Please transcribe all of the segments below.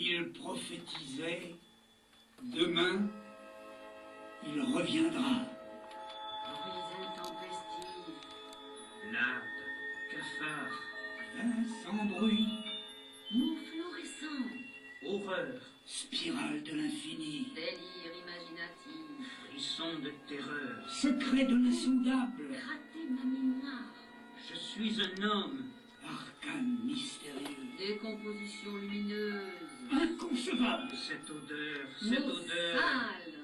Il prophétisait, demain, il reviendra. Bruits intempestifs. Nappes, cafards, Vin sans bruit, Mots fluorescents. horreur, spirale de l'infini, Délire imaginatif. frisson de terreur. secret de l'insondable, Gratter ma mémoire. Je suis un homme. arcane mystérieux, Décomposition lumineuse. inconcevable, Cette odeur, Mots sales.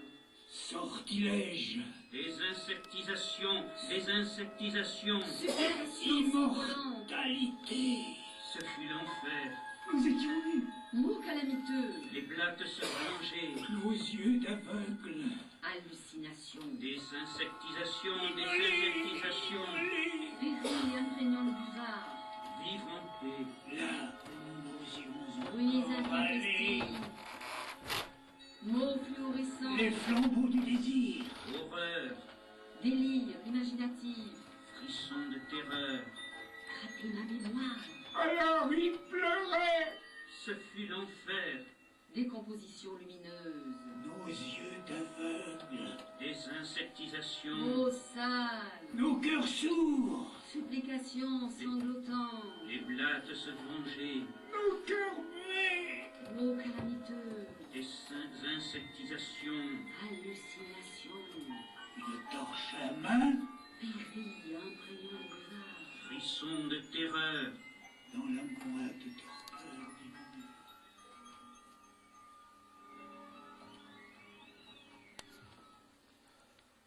sortilège, Désinsectisation, désinsectisation. Suppression sanglante. immortalité. Ce fut l'enfer. Nous étions nus, Mots calamiteux. Les blattes se rongeaient. nos yeux d'aveugles. Hallucination. Désinsectisation, désinsectisation. Péril imprégnant le buvard. Vivre en paix. Là où nous étions Bruits encore allés, intempestifs. Mots fluorescents. les flambeaux du désir, Horreur, Délire imaginatif. frisson de terreur. Gratter ma mémoire. alors il pleurait. Ce fut l'enfer. Décomposition lumineuse. Nos yeux d'aveugles, Désinsectisation. Mots sales. nos cœurs sourds, Supplication sanglotant. Les blattes se rongeaient. nos cœurs muets. Mots calamiteux. Désinsectisation. Hallucination. Une torche à la main, Péril imprégnant le buvard. Frisson de terreur. dans la moite torpeur du mur.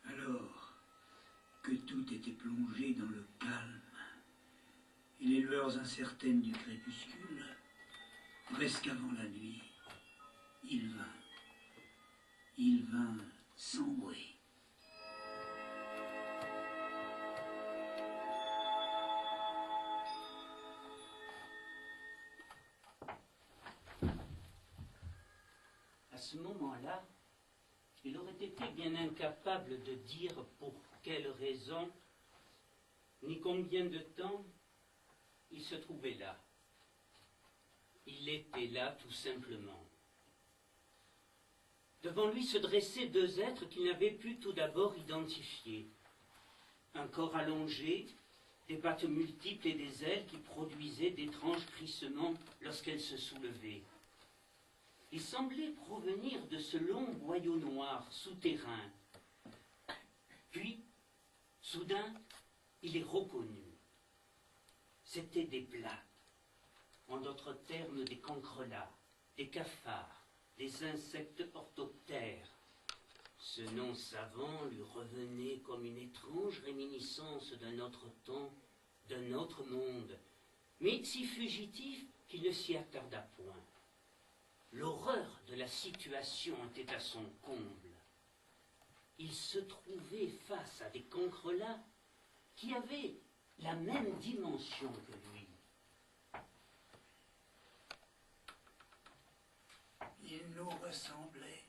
Alors que tout était plongé dans le calme et les lueurs incertaines du crépuscule, presque avant la nuit, il vint sans bruit. À ce moment-là, il aurait été bien incapable de dire pour quelle raison, ni combien de temps il se trouvait là. Il était là tout simplement. Devant lui se dressaient deux êtres qu'il n'avait pu tout d'abord identifier. Un corps allongé, des pattes multiples et des ailes qui produisaient d'étranges crissements lorsqu'elles se soulevaient. Il semblait provenir de ce long boyau noir souterrain. Puis, soudain, il les reconnut. C'étaient des blattes, en d'autres termes des cancrelats, des cafards, des insectes orthoptères. Ce nom savant lui revenait comme une étrange réminiscence d'un autre temps, d'un autre monde, mais si fugitif qu'il ne s'y attarda point. L'horreur de la situation était à son comble. Il se trouvait face à des cancrelats qui avaient la même dimension que lui. Il nous ressemblait.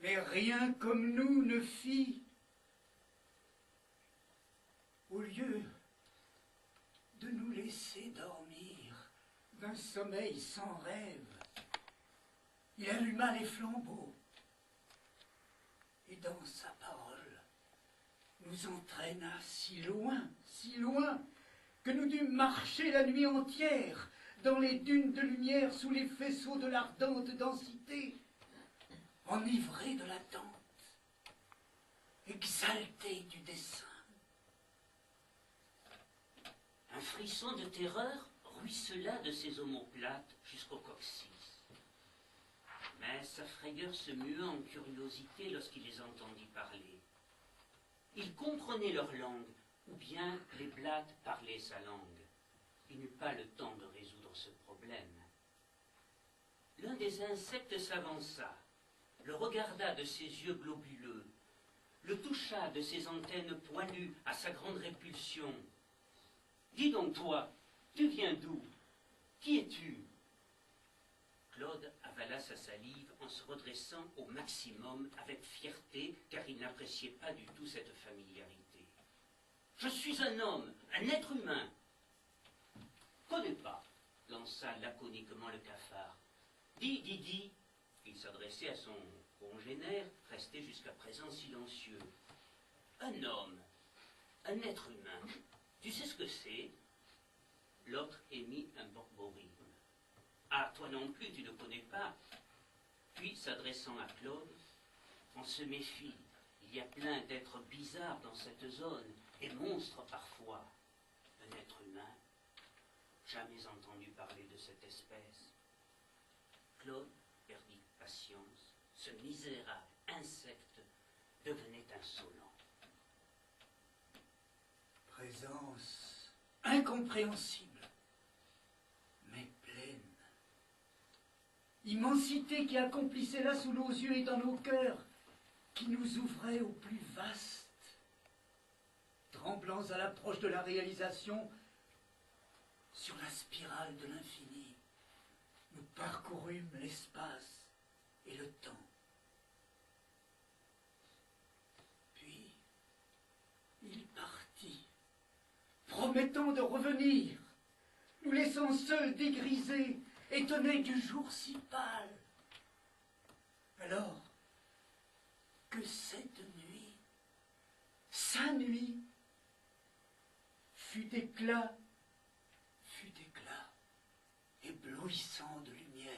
Mais rien comme nous ne fit. Au lieu de nous laisser dormir d'un sommeil sans rêve, il alluma les flambeaux et dans sa parole nous entraîna si loin, que nous dûmes marcher la nuit entière dans les dunes de lumière sous les faisceaux de l'ardente densité, enivrés de l'attente, exaltés du dessein. Un frisson de terreur ruissela de ses omoplates jusqu'au coccyx. Mais sa frayeur se mua en curiosité lorsqu'il les entendit parler. Il comprenait leur langue, ou bien les blattes parlaient sa langue. Il n'eut pas le temps de résoudre ce problème. L'un des insectes s'avança, le regarda de ses yeux globuleux, le toucha de ses antennes poilues à sa grande répulsion. « Dis donc toi, tu viens d'où? Qui es-tu » Claude avala sa salive en se redressant au maximum avec fierté, car il n'appréciait pas du tout cette familiarité. « Je suis un homme, un être humain. » « Connais pas. lança laconiquement le cafard. Dis, dis, dis. Il s'adressait à son congénère, resté jusqu'à présent silencieux. Un homme, un être humain, tu sais ce que c'est? L'autre émit un borborigme. Ah, toi non plus, tu ne connais pas. Puis, s'adressant à Claude, on se méfie. Il y a plein d'êtres bizarres dans cette zone, et monstres parfois. Un être humain, jamais entendu parler de cette espèce. Claude perdit patience. Ce misérable insecte devenait insolent. Présence incompréhensible, mais pleine. Immensité qui accomplissait là sous nos yeux et dans nos cœurs, qui nous ouvrait au plus vaste. Tremblants à l'approche de la réalisation, sur la spirale de l'infini, nous parcourûmes l'espace et le temps. Puis, il partit, promettant de revenir, nous laissant seuls dégrisés, étonnés du jour si pâle. Alors que cette nuit, sa nuit, fut éclat, éblouissant de lumière.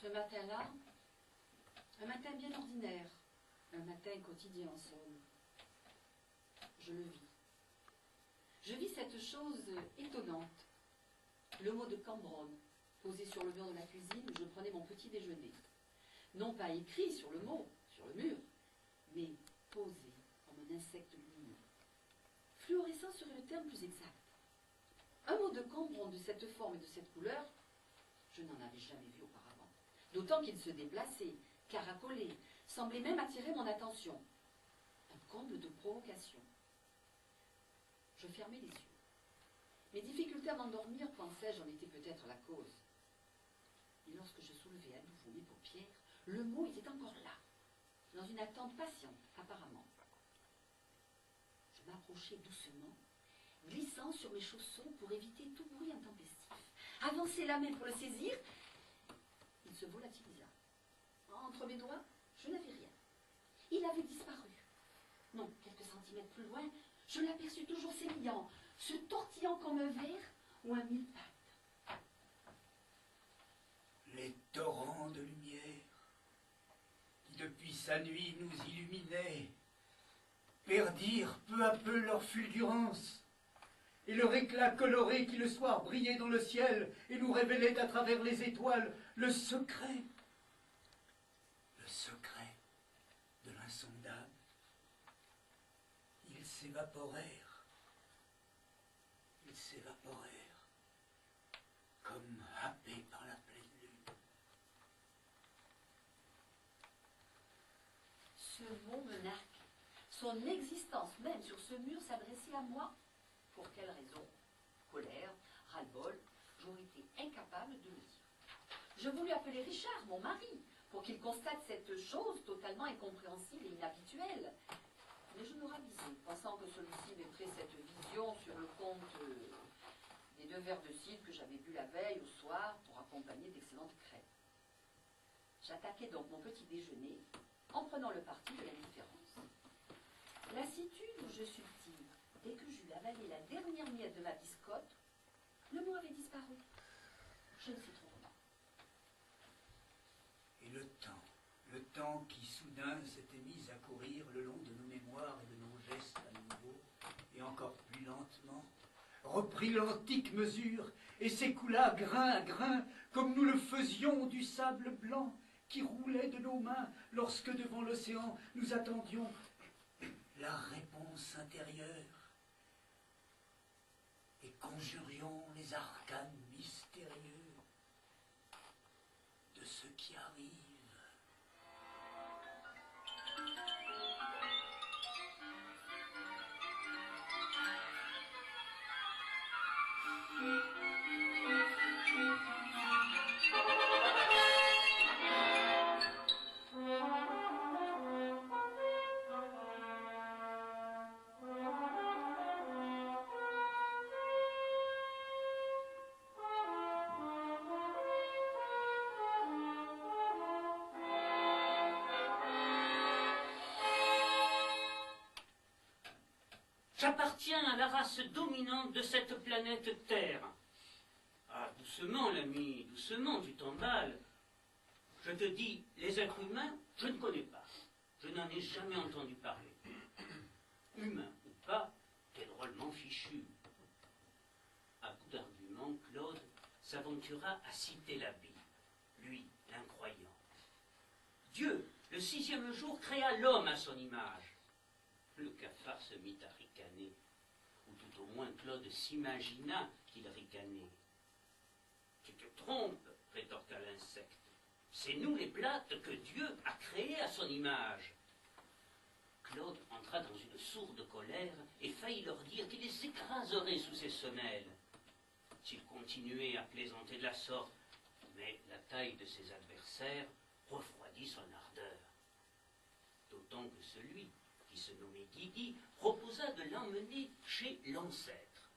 Ce matin-là, un matin bien ordinaire, un matin quotidien en somme, je le vis. Je vis cette chose étonnante. Le mot de Cambronne, posé sur le mur de la cuisine où je prenais mon petit déjeuner. Non pas écrit sur le mot, sur le mur, mais posé comme un insecte lumineux. Fluorescent serait le terme plus exact. Un mot de Cambronne de cette forme et de cette couleur, je n'en avais jamais vu auparavant. D'autant qu'il se déplaçait, caracolait, semblait même attirer mon attention. Un comble de provocation. Je fermai les yeux. Mes difficultés à m'endormir, pensais-je, en étaient peut-être la cause. Et lorsque je soulevai à nouveau mes paupières, le mot était encore là, dans une attente patiente, apparemment. Je m'approchai doucement, glissant sur mes chaussons pour éviter tout bruit intempestif. Avançai la main pour le saisir, il se volatilisa. Entre mes doigts, je n'avais rien. Il avait disparu. Non, quelques centimètres plus loin, je l'aperçus toujours sémillant, se tortillant comme un ver ou un mille-pattes. Les torrents de lumière, qui depuis sa nuit nous illuminaient, perdirent peu à peu leur fulgurance, et leur éclat coloré qui le soir brillait dans le ciel et nous révélait à travers les étoiles le secret de l'insondable. Ils s'évaporèrent, comme happés par la pleine lune. Ce mot me narque. Son existence même sur ce mur s'adressait à moi. Pour quelle raison? Colère, ras-le-bol, j'aurais été incapable de le dire. Je voulus appeler Richard, mon mari, pour qu'il constate cette chose totalement incompréhensible et inhabituelle. Mais je me ravisai, pensant que celui-ci mettrait cette vision sur le compte des 2 verres de cidre que j'avais bu la veille au soir pour accompagner d'excellentes crêpes. J'attaquai donc mon petit déjeuner en prenant le parti de l'indifférence. Lassitude ou jeu subtil, dès que j'eus avalé la dernière miette de ma biscotte, le mot avait disparu. Je ne sais trop comment. Et le temps temps qui soudain s'était mis à courir le long de nos mémoires et de nos gestes à nouveau, et encore plus lentement, reprit l'antique mesure et s'écoula grain à grain, comme nous le faisions du sable blanc qui roulait de nos mains lorsque devant l'océan nous attendions la réponse intérieure et conjurions les arcanes mystérieux de ce qui arrive. J'appartiens à la race dominante de cette planète Terre. Ah, doucement, l'ami, doucement, tu t'emballes. Je te dis, les êtres humains, je ne connais pas. Je n'en ai jamais entendu parler. Humain ou pas, t'es drôlement fichu. À bout d'arguments, Claude s'aventura à citer la Bible, lui, l'incroyant. Dieu, le 6e jour, créa l'homme à son image. Le cafard se mit à ricaner, ou tout au moins Claude s'imagina qu'il ricanait. « Tu te trompes, rétorqua l'insecte. C'est nous les plates que Dieu a créées à son image. » Claude entra dans une sourde colère et faillit leur dire qu'il les écraserait sous ses semelles. S'il continuait à plaisanter de la sorte, mais la taille de ses adversaires refroidit son ardeur. D'autant que celui qui se nommait Guigui, proposa de l'emmener chez l'ancêtre.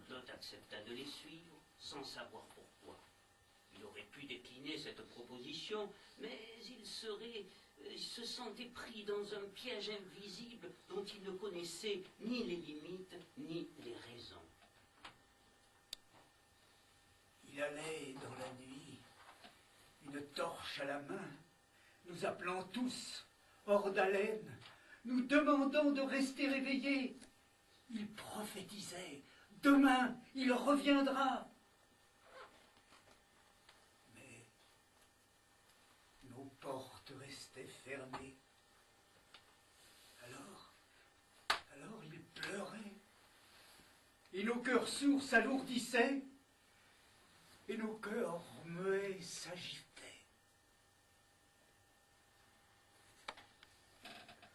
Claude accepta de les suivre, sans savoir pourquoi. Il aurait pu décliner cette proposition, mais il se sentait pris dans un piège invisible dont il ne connaissait ni les limites, ni les raisons. Il allait dans la nuit, une torche à la main, nous appelant tous, hors d'haleine, nous demandant de rester éveillés. Il prophétisait, demain il reviendra. Mais nos portes restaient fermées. Alors il pleurait, et nos cœurs sourds s'alourdissaient, et nos cœurs muets s'agitaient.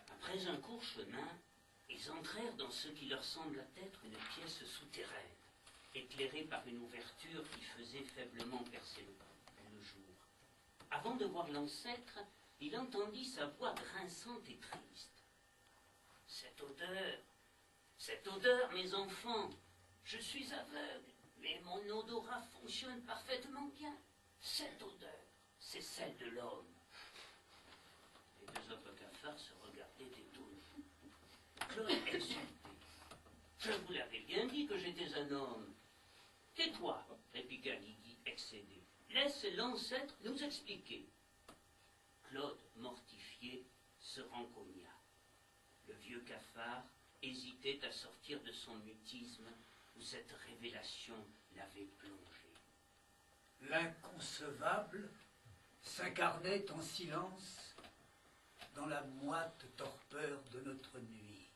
Après un court chemin, ils entrèrent dans ce qui leur sembla être une pièce souterraine, éclairée par une ouverture qui faisait faiblement percer le jour. Avant de voir l'ancêtre, il entendit sa voix grinçante et triste. « Cette odeur, mes enfants, je suis aveugle, mais mon odorat fonctionne parfaitement bien. Cette odeur, c'est celle de l'homme. » Les deux autres cafards se regardaient étonnés. Claude exultait. « Je vous l'avais bien dit que j'étais un homme. »« Tais-toi, répliqua Guigui, excédé. Laisse l'ancêtre nous expliquer. » Claude, mortifié, se rencogna. Le vieux cafard hésitait à sortir de son mutisme où cette révélation l'avait plongé. L'inconcevable s'incarnait en silence dans la moite torpeur de notre nuit.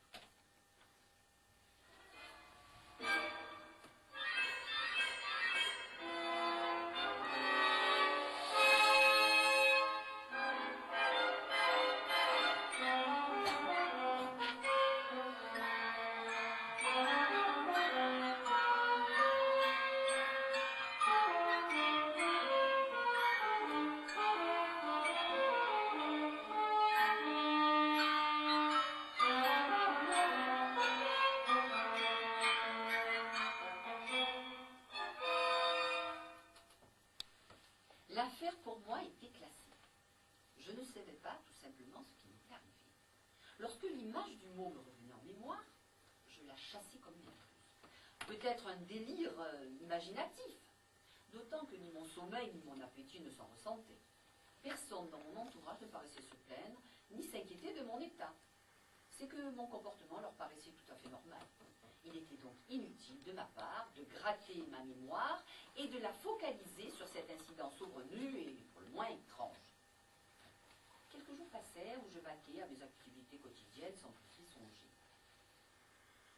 L'affaire pour moi était classée. Je ne savais pas tout simplement ce qui m'était arrivé. Lorsque l'image du mot me revenait en mémoire, je la chassai comme des plus. Peut-être un délire imaginatif, d'autant que ni mon sommeil ni mon appétit ne s'en ressentaient. Personne dans mon entourage ne paraissaient se plaindre, ni s'inquiéter de mon état. C'est que mon comportement leur paraissait tout à fait normal. Il était donc inutile de ma part de gratter ma mémoire et de la focaliser sur cet incident saugrenu et pour le moins étrange. Quelques jours passèrent où je vaquais à mes activités quotidiennes sans plus y songer.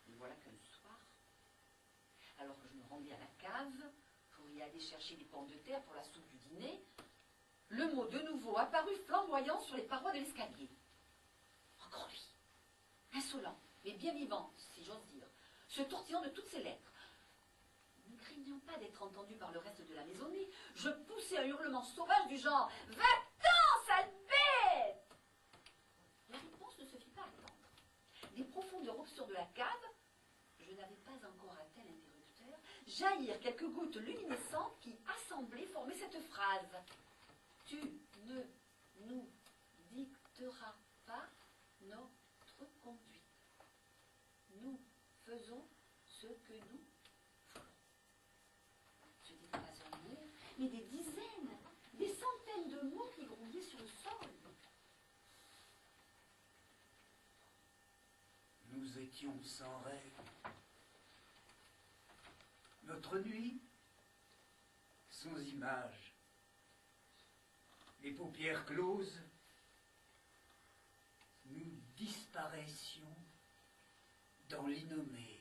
Mais voilà qu'un soir, alors que je me rendais à la cave pour y aller chercher des pommes de terre pour la soupe du dîner, le mot de nouveau apparut flamboyant sur les parois de l'escalier. Encore lui, insolent, mais bien vivant, si j'ose dire, se tortillant de toutes ses lettres. Ne craignant pas d'être entendu par le reste de la maisonnée, je poussai un hurlement sauvage du genre « Va-t'en, sale bête !» La réponse ne se fit pas attendre. Des profondeurs obscures de la cave, je n'avais pas encore atteint l'interrupteur, jaillirent quelques gouttes luminescentes qui, assemblées, formaient cette phrase. « Tu ne nous dicteras pas notre conduite. Nous faisons ce que nous voulons. » Ce n'était pas un mot, mais des dizaines, des centaines de mots qui grouillaient sur le sol. Nous étions sans rêve. Notre nuit, sans image. Les paupières closes, nous disparaissions dans l'innommé.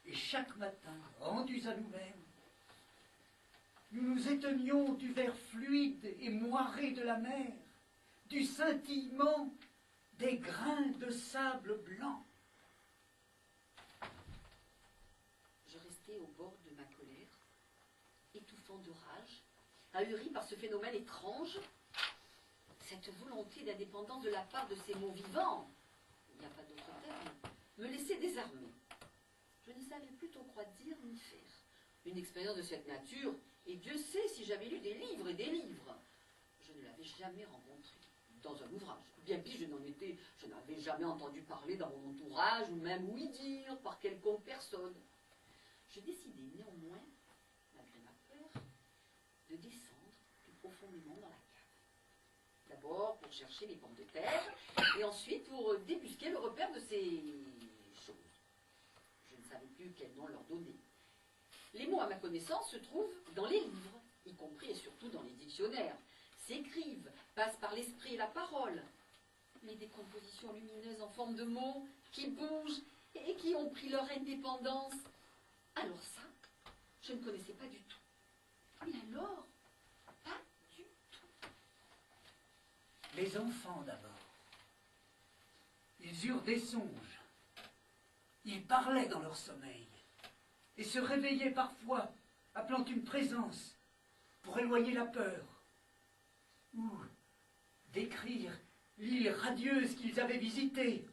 Et chaque matin, rendus à nous-mêmes, nous nous étonnions du vert fluide et moiré de la mer, du scintillement des grains de sable blanc. Je restais au bord de ma colère, étouffant de rage, ahuri par ce phénomène étrange, cette volonté d'indépendance de la part de ces mots vivants, il n'y a pas d'autre terme, me laissait désarmé. Je ne savais plus trop quoi dire ni faire. Une expérience de cette nature, et Dieu sait si j'avais lu des livres et des livres. Je ne l'avais jamais rencontré dans un ouvrage. Bien pis, je n'avais jamais entendu parler dans mon entourage, ou même ouï dire par quelconque personne. Je décidai néanmoins, malgré ma peur, de descendre plus profondément dans la cave. D'abord pour chercher les pommes de terre, et ensuite pour débusquer le repère de ces choses. Je ne savais plus quel nom leur donner. Les mots à ma connaissance se trouvent dans les livres, y compris et surtout dans les dictionnaires, s'écrivent, passent par l'esprit et la parole. Mais des compositions lumineuses en forme de mots qui bougent et qui ont pris leur indépendance. Alors ça, je ne connaissais pas du tout. Mais alors, pas du tout. Les enfants d'abord. Ils eurent des songes. Ils parlaient dans leur sommeil et se réveillaient parfois, appelant une présence pour éloigner la peur ou décrire l'île radieuse qu'ils avaient visitée.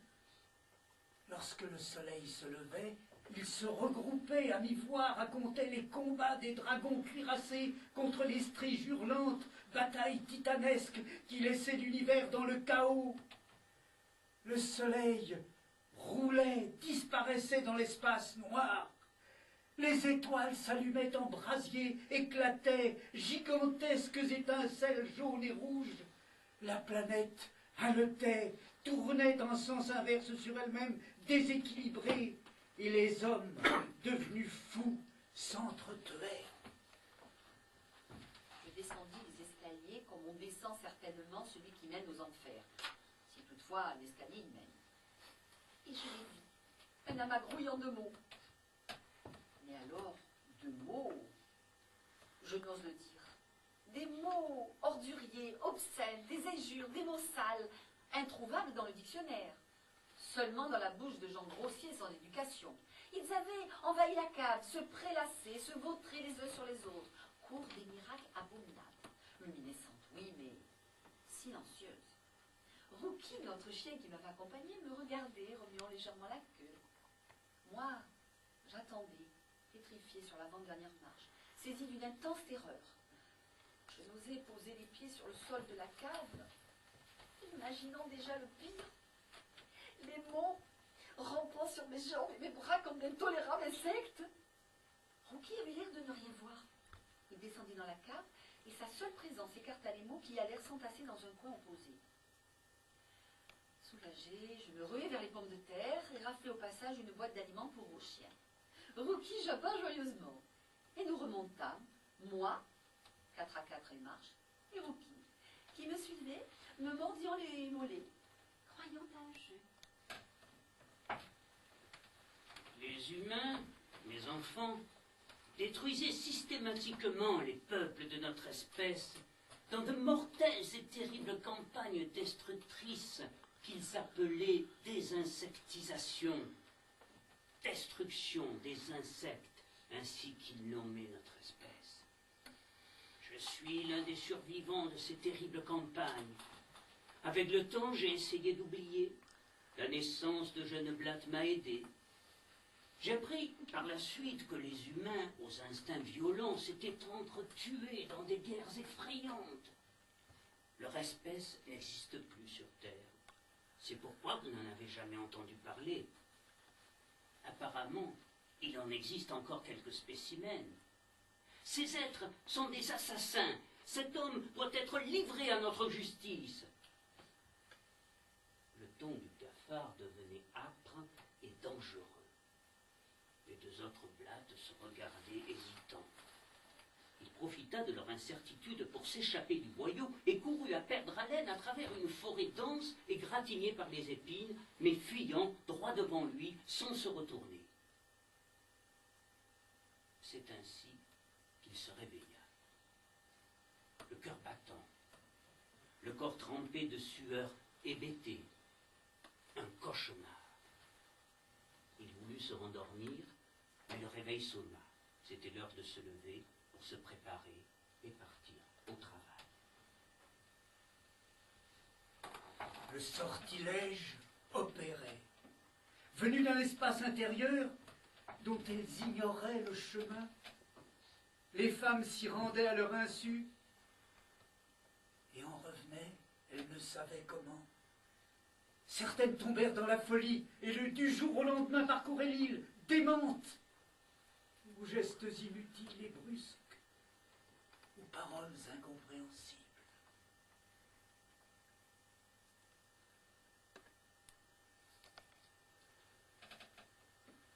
Lorsque le soleil se levait, ils se regroupaient à mi-voix, racontaient les combats des dragons cuirassés contre les striges hurlantes, batailles titanesques qui laissaient l'univers dans le chaos. Le soleil roulait, disparaissait dans l'espace noir. Les étoiles s'allumaient en brasier, éclataient, gigantesques étincelles jaunes et rouges. La planète haletait, tournait en sens inverse sur elle-même, déséquilibrée, et les hommes, devenus fous, s'entretuaient. Je descendis les escaliers comme on descend certainement celui qui mène aux enfers, si toutefois un escalier y mène. Et je l'ai vu, un amas grouillant de mots. Mais alors, de mots, je n'ose le dire. Des mots orduriers, obscènes, des injures, des mots sales, introuvables dans le dictionnaire. Seulement dans la bouche de gens grossiers sans éducation. Ils avaient envahi la cave, se prélassaient, se vautraient les uns sur les autres. Cours des miracles abominables. Luminescentes, oui, mais silencieuses. Rookie, notre chien qui m'avait accompagné, me regardait, remuant légèrement la queue. Moi, j'attendais, pétrifié sur l'avant-dernière marche, saisi d'une intense terreur. Je n'osais poser les pieds sur le sol de la cave, imaginant déjà le pire. Les mots rampant sur mes jambes et mes bras comme d'intolérable insectes. Rookie avait l'air de ne rien voir. Il descendit dans la cave, et sa seule présence écarta les mots qui allèrent s'entasser dans un coin opposé. Soulagée, je me ruai vers les pommes de terre et raflai au passage une boîte d'aliments pour vos chiens. Rookie jappa joyeusement, et nous remontâmes, moi, 4 à 4 et marche, et Rookie, qui me suivait, me mordillant les mollets, croyant à un jeu. Les humains, mes enfants, détruisaient systématiquement les peuples de notre espèce dans de mortelles et terribles campagnes destructrices qu'ils appelaient désinsectisation, destruction des insectes, ainsi qu'ils nommaient notre espèce. Je suis l'un des survivants de ces terribles campagnes. Avec le temps, j'ai essayé d'oublier. La naissance de Jeune-Blatte m'a aidé. J'ai appris par la suite que les humains, aux instincts violents, s'étaient entretués dans des guerres effrayantes. Leur espèce n'existe plus sur Terre. C'est pourquoi vous n'en avez jamais entendu parler. Apparemment, il en existe encore quelques spécimens. Ces êtres sont des assassins. Cet homme doit être livré à notre justice. Le ton du cafard devenait âpre et dangereux. Les deux autres blattes se regardaient hésitants. Il profita de leur incertitude pour s'échapper du boyau et courut à perdre haleine à travers une forêt dense et gratignée par les épines, mais fuyant droit devant lui sans se retourner. C'est ainsi qu'il se réveilla. Le cœur battant, le corps trempé de sueur hébétée, un cauchemar. Il voulut se rendormir, mais le réveil sonna. C'était l'heure de se lever pour se préparer et partir au travail. Le sortilège opérait. Venus d'un espace intérieur dont elles ignoraient le chemin, les femmes s'y rendaient à leur insu et en revenaient, elles ne savaient comment. Certaines tombèrent dans la folie et du jour au lendemain parcouraient l'île, démentes, aux gestes inutiles et brusques, aux paroles incompréhensibles.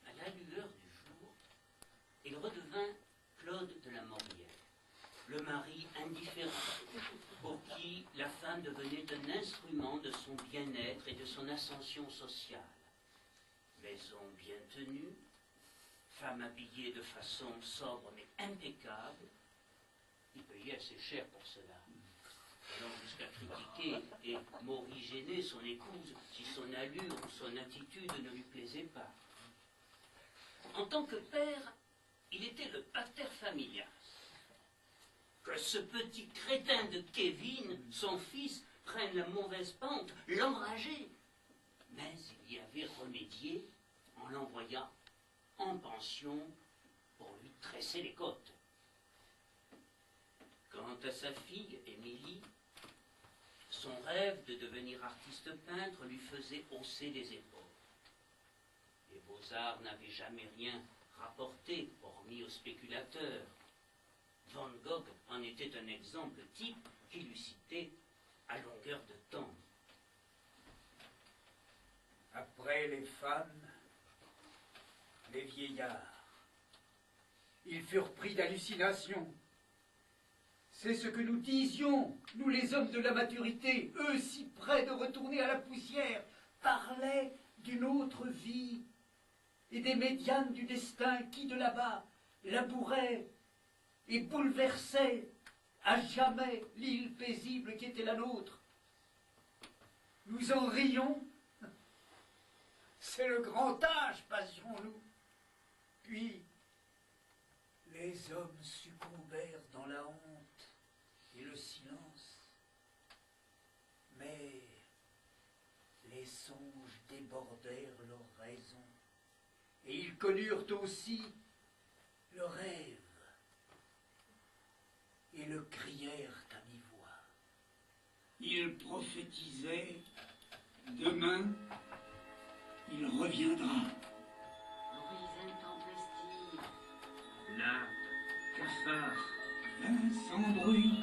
À la lueur du jour, il redevint Claude de la Maurière, le mari indifférent, pour qui la femme devenait un instrument de son bien-être et de son ascension sociale. Maison bien tenue, femme habillée de façon sobre mais impeccable, il payait assez cher pour cela, allant jusqu'à critiquer et morigéner son épouse si son allure ou son attitude ne lui plaisait pas. En tant que père, il était le pater familias. Que ce petit crétin de Kevin, son fils, prenne la mauvaise pente, l'enrageait. Mais il y avait remédié en l'envoyant en pension pour lui tresser les côtes. Quant à sa fille, Émilie, son rêve de devenir artiste peintre lui faisait hausser les épaules. Les beaux-arts n'avaient jamais rien rapporté, hormis aux spéculateurs. Van Gogh en était un exemple type qui lui citait à longueur de temps. Après les femmes, les vieillards. Ils furent pris d'hallucination. C'est ce que nous disions, nous les hommes de la maturité, eux si près de retourner à la poussière, parlaient d'une autre vie et des médianes du destin qui, de là-bas, labouraient et bouleversaient à jamais l'île paisible qui était la nôtre. Nous en rions. C'est le grand âge, passions-nous. Puis, les hommes succombèrent dans la honte et le silence. Mais les songes débordèrent leur raison, et ils connurent aussi le rêve, et le crièrent à mi-voix. Ils prophétisaient, demain, il reviendra. Bruits intempestifs, Là, cafard, Fin sans bruit,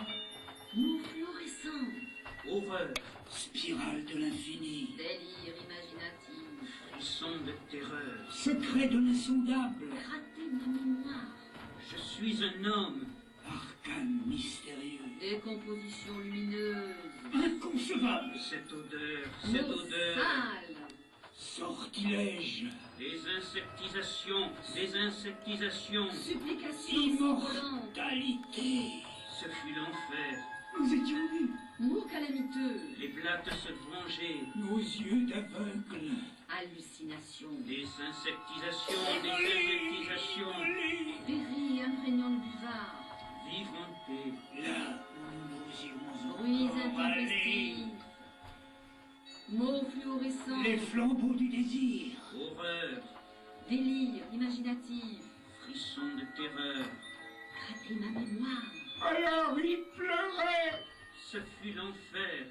Mots fluorescents. Horreur, spirale de l'infini, Délire imaginatif. frisson de terreur. secret de l'insondable, Rater ma mémoire. Je suis un homme. arcane mystérieux, Décomposition lumineuse. inconcevable, Cette odeur, Mots sales. sortilège, Désinsectisation, désinsectisation. Supplication sanglante. immortalité. Ce fut l'enfer. Nous étions nus, Mots calamiteux. Les blattes se vengeaient. nos yeux d'aveugles. Hallucination. Désinsectisation, désinsectisation. Péri imprégnant le buvard. Vivre en paix. Là où nous osions Bruits encore aller, intempestifs. Mots fluorescents. les flambeaux du désir, Horreur, Délire imaginatif. frisson de terreur. Rater ma mémoire. alors il pleurait. Ce fut l'enfer.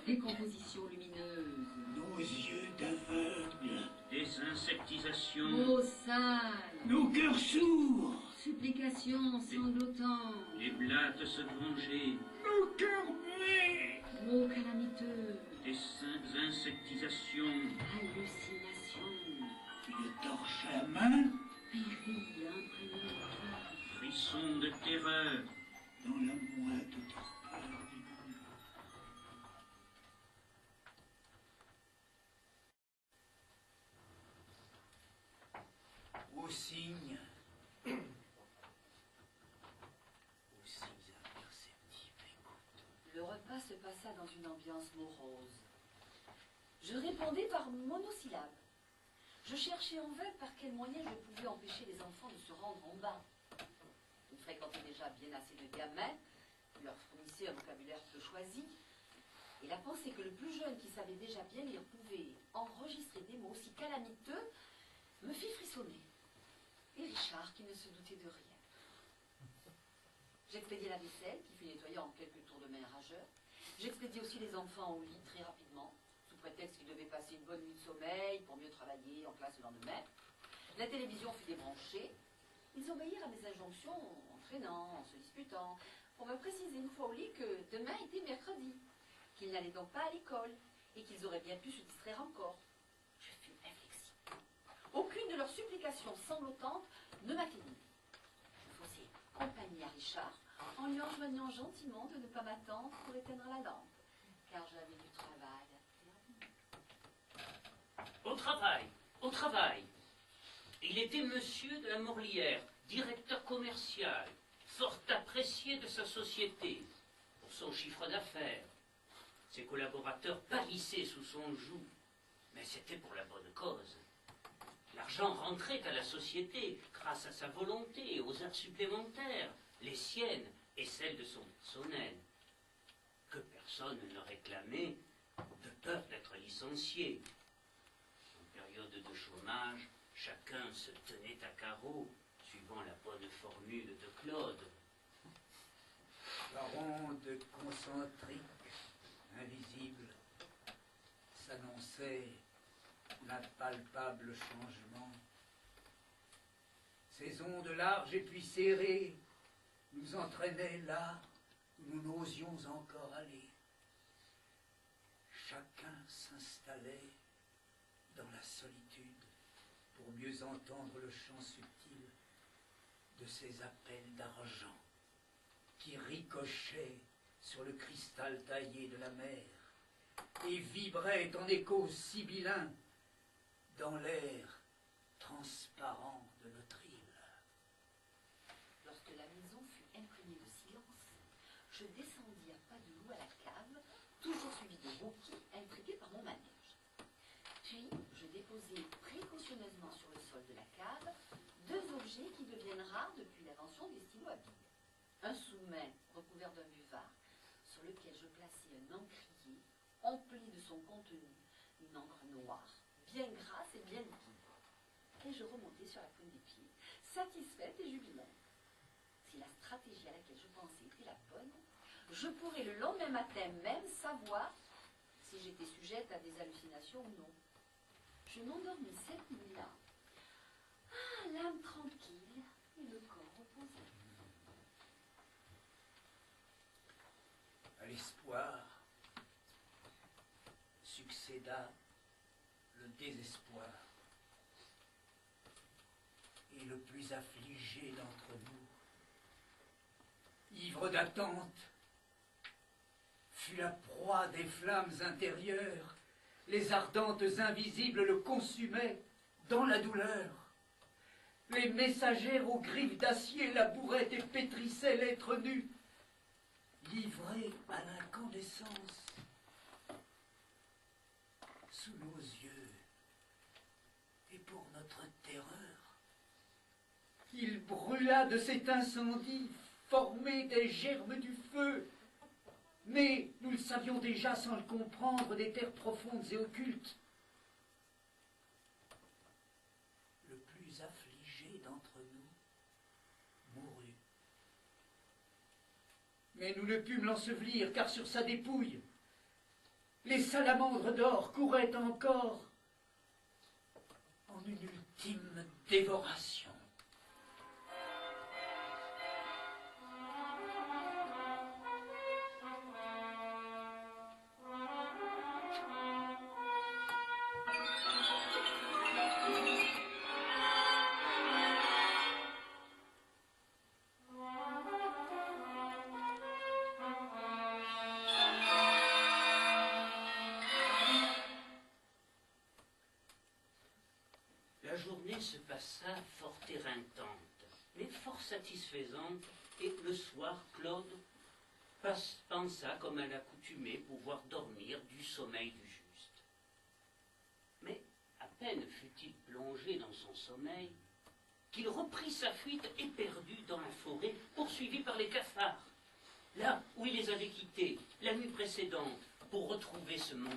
Décomposition lumineuse. Nos yeux d'aveugles, Désinsectisation. Mots sales. nos cœurs sourds, Supplication sanglotante. Les blattes se vengeaient. nos cœurs muets, Mots calamiteux. Désinsectisation. Hallucination. une torche à la main, Péri imprégnant le buvard. Frisson de terreur. dans la moite torpeur du monde. Aux signes imperceptibles, écoute. Le repas se passa dans une ambiance morose. Je répondais par monosyllabes. Je cherchais en vain par quel moyen je pouvais empêcher les enfants de se rendre en bas. Ils fréquentaient déjà bien assez de gamins, qui leur fournissaient un vocabulaire peu choisi, et la pensée que le plus jeune qui savait déjà bien lire pouvait enregistrer des mots si calamiteux me fit frissonner. Et Richard qui ne se doutait de rien. J'expédiai la vaisselle qui fut nettoyée en quelques tours de main rageurs. J'expédiai aussi les enfants au lit très rapidement, sous prétexte qu'ils devaient passer une bonne nuit de sommeil pour mieux travailler en classe le lendemain. La télévision fut débranchée. Ils obéirent à mes injonctions en traînant, en se disputant, pour me préciser une fois au lit que demain était mercredi, qu'ils n'allaient donc pas à l'école et qu'ils auraient bien pu se distraire encore. Je fus inflexible. Aucune de leurs supplications sanglotantes ne m'atteignit. Je faisais compagnie à Richard en lui enjoignant gentiment de ne pas m'attendre pour éteindre la lampe, car j'avais du travail à terminer. Au travail, au travail. Il était monsieur de la Morlière, directeur commercial, fort apprécié de sa société, pour son chiffre d'affaires. Ses collaborateurs pâlissaient sous son joug, mais c'était pour la bonne cause. L'argent rentrait à la société grâce à sa volonté et aux heures supplémentaires, les siennes et celles de son personnel, que personne ne réclamait de peur d'être licencié. En période de chômage, chacun se tenait à carreau, suivant la bonne formule de Claude. La ronde concentrique, invisible, s'annonçait l'impalpable changement. Ces ondes larges et puis serrées nous entraînaient là où nous n'osions encore aller. Chacun s'installait dans la solitude pour mieux entendre le chant subtil de ces appels d'argent qui ricochaient sur le cristal taillé de la mer et vibraient en échos sibyllins dans l'air transparent de notre île. Lorsque la maison fut imprégnée de silence, je descendis à pas de loup à la cave, toujours suivi de Rocky, intrigué par mon manège. Puis, je déposai précautionneusement sur le sol de la cave deux objets qui deviennent rares depuis l'invention des stylos à billes. Un sous-main recouvert d'un buvard, sur lequel je plaçai un encrier empli de son contenu, une encre noire, bien grasse et bien liquide. Et je remontai sur la pointe des pieds, satisfaite et jubilante. Si la stratégie à laquelle je pensais était la bonne, je pourrais le lendemain matin même savoir si j'étais sujette à des hallucinations ou non. Je m'endormis cette nuit-là. Ah, l'âme tranquille et le corps reposé. l'espoir succéda le désespoir. Et le plus affligé d'entre nous, ivre d'attente, fut la proie des flammes intérieures. Les ardentes invisibles le consumaient dans la douleur. Les messagères aux griffes d'acier labouraient et pétrissaient l'être nu, livré à l'incandescence. Sous nos yeux, et pour notre terreur, il brûla de cet incendie formé des germes du feu, né, nous le savions déjà sans le comprendre, des terres profondes et occultes. Le plus affligé d'entre nous mourut. Mais nous ne pûmes l'ensevelir, car sur sa dépouille, les salamandres d'or couraient encore en une ultime dévoration. La journée se passa fort éreintante, mais fort satisfaisante, et le soir, Claude pensa, comme à l'accoutumée, pouvoir dormir du sommeil du juste. Mais à peine fut-il plongé dans son sommeil, qu'il reprit sa fuite éperdu dans la forêt, poursuivi par les cafards, là où il les avait quittés la nuit précédente, pour retrouver ce monde.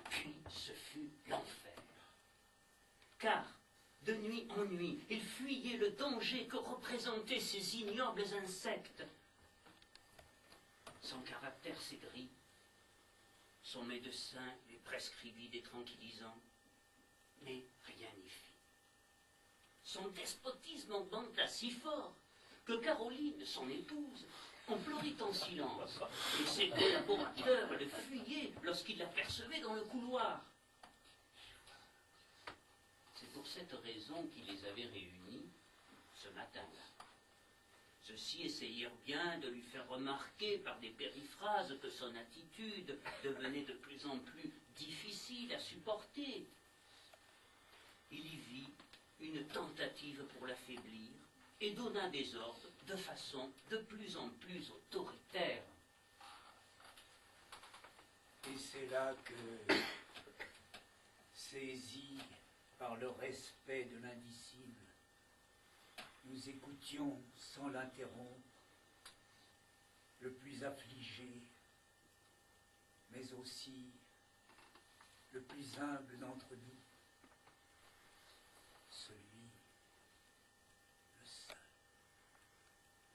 Puis ce fut l'enfer. Car, de nuit en nuit, il fuyait le danger que représentaient ces ignobles insectes. Son caractère s'aigrit, son médecin lui prescrivit des tranquillisants, mais rien n'y fit. Son despotisme augmenta si fort que Caroline, son épouse, en pleurait en silence, et ses collaborateurs le fuyaient lorsqu'ils l'apercevaient dans le couloir. C'est pour cette raison qu'il les avait réunis ce matin-là. Ceux-ci essayèrent bien de lui faire remarquer par des périphrases que son attitude devenait de plus en plus difficile à supporter. Il y vit une tentative pour l'affaiblir et donna des ordres de façon de plus en plus autoritaire. Et c'est là que, saisis par le respect de l'indicible, nous écoutions sans l'interrompre le plus affligé, mais aussi le plus humble d'entre nous, celui, le seul,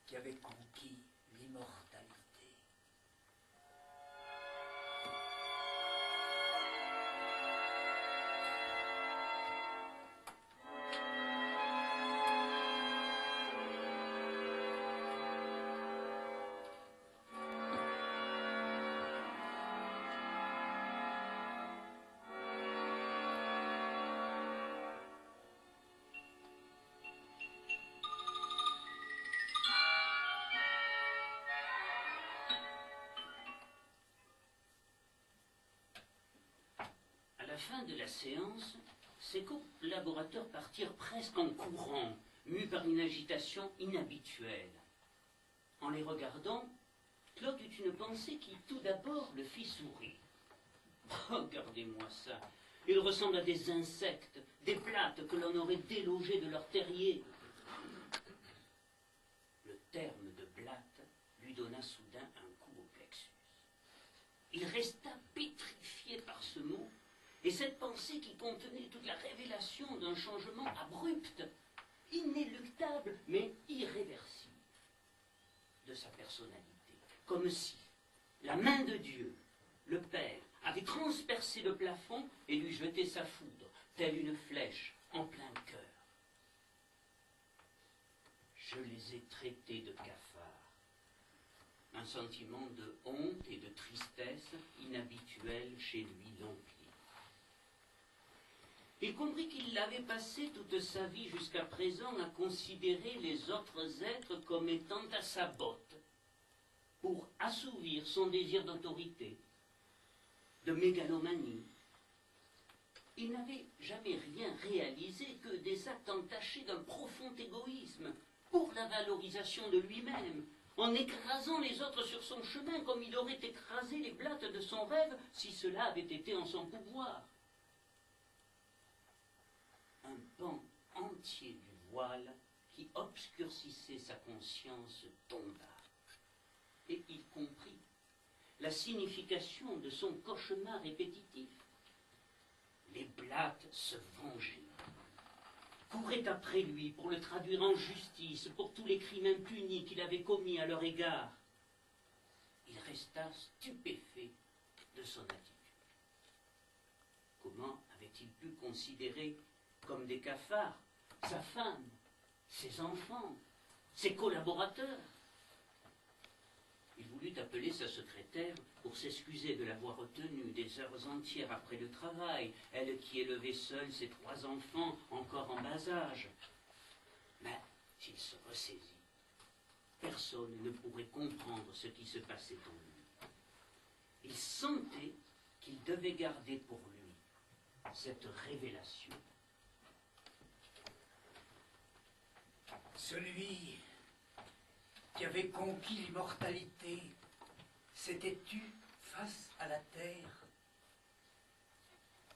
qui avait conquis l'immortalité. À la fin de la séance, ses collaborateurs partirent presque en courant, mus par une agitation inhabituelle. En les regardant, Claude eut une pensée qui tout d'abord le fit sourire. Regardez-moi ça, ils ressemblent à des insectes, des plates que l'on aurait délogées de leur terrier. Le terme de blatte lui donna soudain un coup au plexus. Il resta pétrifié par ce mot, et cette pensée qui contenait toute la révélation d'un changement abrupt, inéluctable mais irréversible de sa personnalité, comme si la main de Dieu, le Père, avait transpercé le plafond et lui jeté sa foudre, telle une flèche, en plein cœur. Je les ai traités de cafards. Un sentiment de honte et de tristesse inhabituel chez lui l'emplit. Il comprit qu'il l'avait passé toute sa vie jusqu'à présent à considérer les autres êtres comme étant à sa botte, pour assouvir son désir d'autorité, de mégalomanie. Il n'avait jamais rien réalisé que des actes entachés d'un profond égoïsme, pour la valorisation de lui-même, en écrasant les autres sur son chemin comme il aurait écrasé les blattes de son rêve si cela avait été en son pouvoir. Un pan entier du voile qui obscurcissait sa conscience tomba, et il comprit la signification de son cauchemar répétitif. Les blattes se vengeaient, couraient après lui pour le traduire en justice pour tous les crimes impunis qu'il avait commis à leur égard. Il resta stupéfait de son attitude. Comment avait-il pu considérer comme des cafards sa femme, ses enfants, ses collaborateurs? Il voulut appeler sa secrétaire pour s'excuser de l'avoir retenue des heures entières après le travail, elle qui élevait seule ses 3 enfants encore en bas âge. Mais s'il se ressaisit, personne ne pourrait comprendre ce qui se passait en lui. Il sentait qu'il devait garder pour lui cette révélation. Celui qui avait conquis l'immortalité s'était tu face à la terre.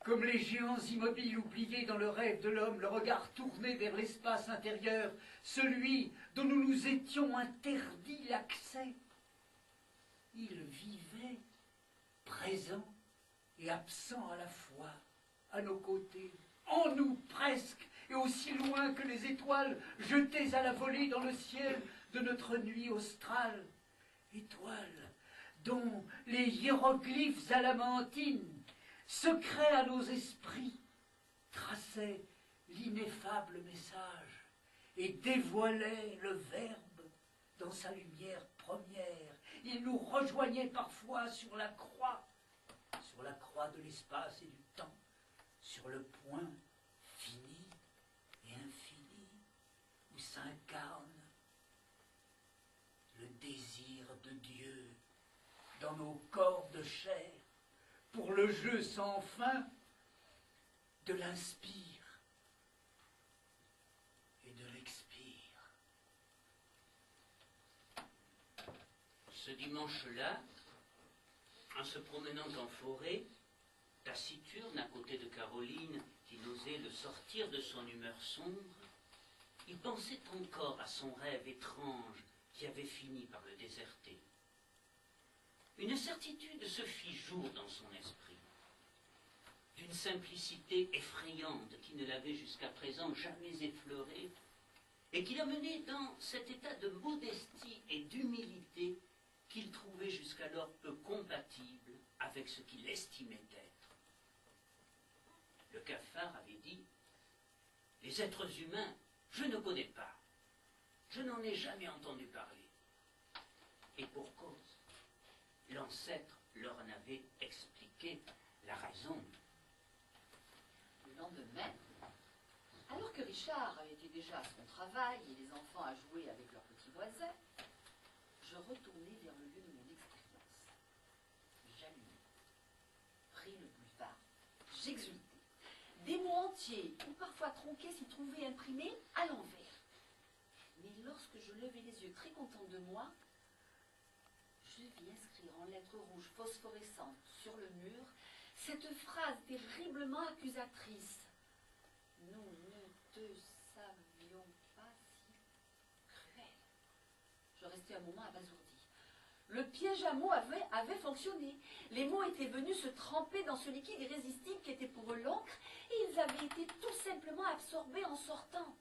Comme les géants immobiles oubliés dans le rêve de l'homme, le regard tourné vers l'espace intérieur, celui dont nous nous étions interdit l'accès. Il vivait, présent et absent à la fois, à nos côtés, en nous presque, et aussi loin que les étoiles jetées à la volée dans le ciel de notre nuit australe. Étoiles dont les hiéroglyphes alamantines, secrets à nos esprits, traçaient l'ineffable message et dévoilaient le Verbe dans sa lumière première. Il nous rejoignait parfois sur la croix de l'espace et du temps, sur le point fini et infini où s'incarne le désir de Dieu dans nos corps de chair, pour le jeu sans fin de l'inspire et de l'expire. Ce dimanche-là, en se promenant en forêt, taciturne à côté de Caroline, qui n'osait le sortir de son humeur sombre, il pensait encore à son rêve étrange qui avait fini par le déserter. Une certitude se fit jour dans son esprit, d'une simplicité effrayante qui ne l'avait jusqu'à présent jamais effleuré, et qui l'amenait dans cet état de modestie et d'humilité qu'il trouvait jusqu'alors peu compatible avec ce qu'il estimait être. Le cafard avait dit « Les êtres humains, je ne connais pas. Je n'en ai jamais entendu parler. » Et pour cause, l'ancêtre leur en avait expliqué la raison. Le lendemain, alors que Richard était déjà à son travail et les enfants à jouer avec leurs petits voisins, je retournai vers le lieu de mon expérience. J'allumai, pris le boulevard, j'exultai. Des mots entiers, ou parfois tronqués, s'y trouvaient imprimés à l'envers. Mais lorsque je levai les yeux très content de moi, je vis inscrire en lettres rouges phosphorescentes sur le mur cette phrase terriblement accusatrice. Nous ne te savions pas si cruel. Je restai un moment abasourdi. Le piège à mots avait fonctionné. Les mots étaient venus se tremper dans ce liquide irrésistible qui était pour eux l'encre, et ils avaient été tout simplement absorbés en sortant.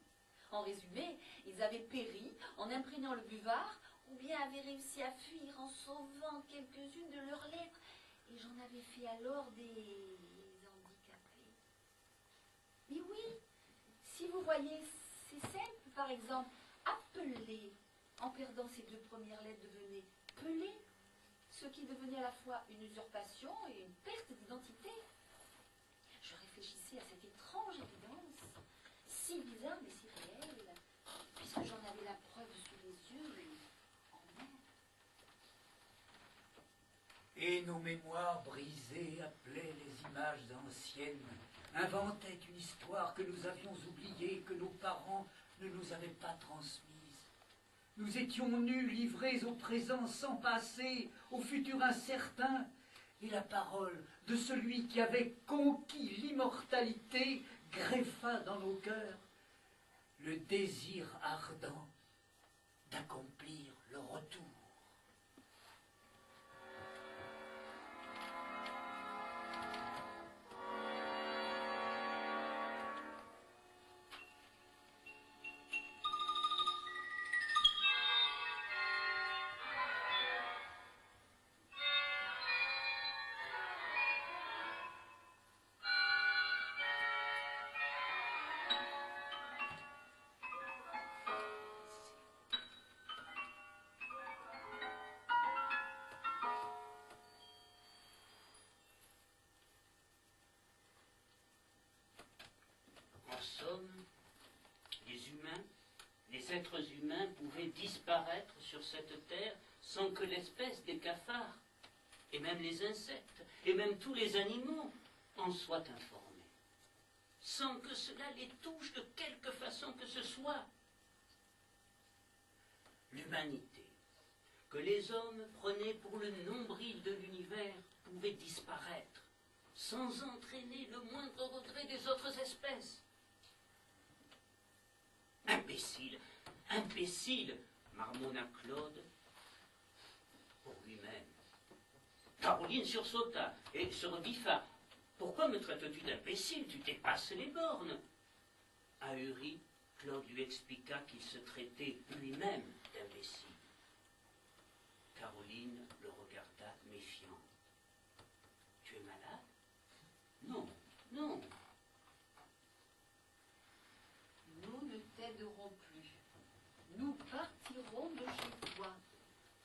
En résumé, ils avaient péri en imprégnant le buvard, ou bien avaient réussi à fuir en sauvant quelques-unes de leurs lettres, et j'en avais fait alors des handicapés. Mais oui, si vous voyez, c'est simple, par exemple, appeler, en perdant ces 2 premières lettres, devenait Pelé, ce qui devenait à la fois une usurpation et une perte d'identité. Je réfléchissais à cette étrange évidence, si bizarre mais si réelle, puisque j'en avais la preuve sous les yeux en mer. Et nos mémoires brisées appelaient les images anciennes, inventaient une histoire que nous avions oubliée, que nos parents ne nous avaient pas transmise. Nous étions nus, livrés au présent sans passé, au futur incertain, et la parole de celui qui avait conquis l'immortalité greffa dans nos cœurs le désir ardent d'accomplir le retour. En somme, les humains, les êtres humains pouvaient disparaître sur cette terre sans que l'espèce des cafards, et même les insectes, et même tous les animaux en soient informés, sans que cela les touche de quelque façon que ce soit. L'humanité, que les hommes prenaient pour le nombril de l'univers, pouvait disparaître, sans entraîner le moindre regret des autres espèces. Imbécile, imbécile, marmonna Claude pour lui-même. Caroline sursauta et se rebiffa. Pourquoi me traites-tu d'imbécile? Tu dépasses les bornes. Ahuri, Claude lui expliqua qu'il se traitait lui-même d'imbécile. Caroline le regarda méfiante. Tu es malade? Non, non. Nous ne t'aiderons plus. Nous partirons de chez toi.